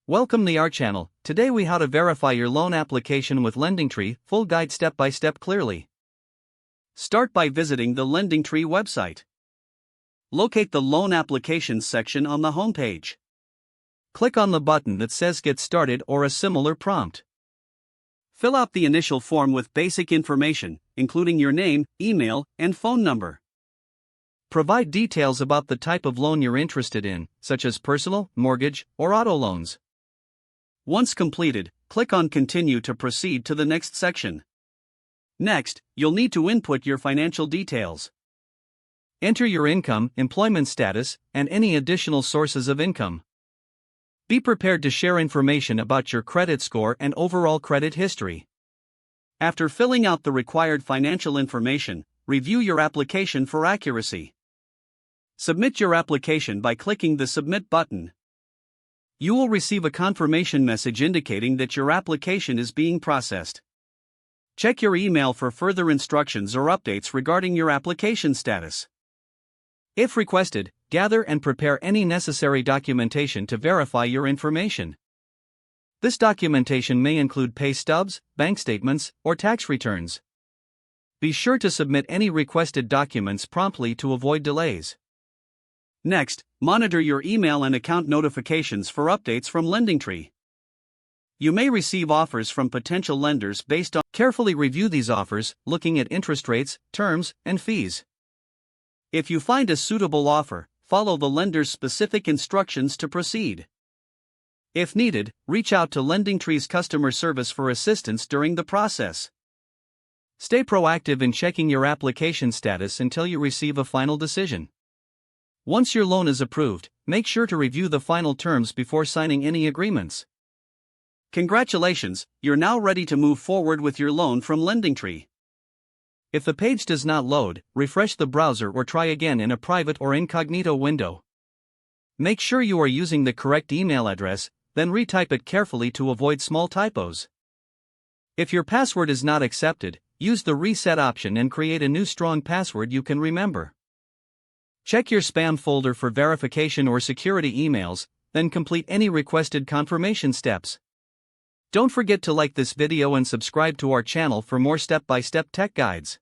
Welcome to our channel. Today we how to verify your loan application with LendingTree, full guide step by step clearly. Start by visiting the LendingTree website. Locate the loan applications section on the homepage. Click on the button that says Get Started or a similar prompt. Fill out the initial form with basic information, including your name, email, and phone number. Provide details about the type of loan you're interested in, such as personal, mortgage, or auto loans. Once completed, click on Continue to proceed to the next section. Next, you'll need to input your financial details. Enter your income, employment status, and any additional sources of income. Be prepared to share information about your credit score and overall credit history. After filling out the required financial information, review your application for accuracy. Submit your application by clicking the Submit button. You will receive a confirmation message indicating that your application is being processed. Check your email for further instructions or updates regarding your application status. If requested, gather and prepare any necessary documentation to verify your information. This documentation may include pay stubs, bank statements, or tax returns. Be sure to submit any requested documents promptly to avoid delays. Next, monitor your email and account notifications for updates from LendingTree. You may receive offers from potential lenders based on. Carefully review these offers, looking at interest rates, terms, and fees. If you find a suitable offer, follow the lender's specific instructions to proceed. If needed, reach out to LendingTree's customer service for assistance during the process. Stay proactive in checking your application status until you receive a final decision. Once your loan is approved, make sure to review the final terms before signing any agreements. Congratulations, you're now ready to move forward with your loan from LendingTree. If the page does not load, refresh the browser or try again in a private or incognito window. Make sure you are using the correct email address, then retype it carefully to avoid small typos. If your password is not accepted, use the reset option and create a new strong password you can remember. Check your spam folder for verification or security emails, then complete any requested confirmation steps. Don't forget to like this video and subscribe to our channel for more step-by-step tech guides.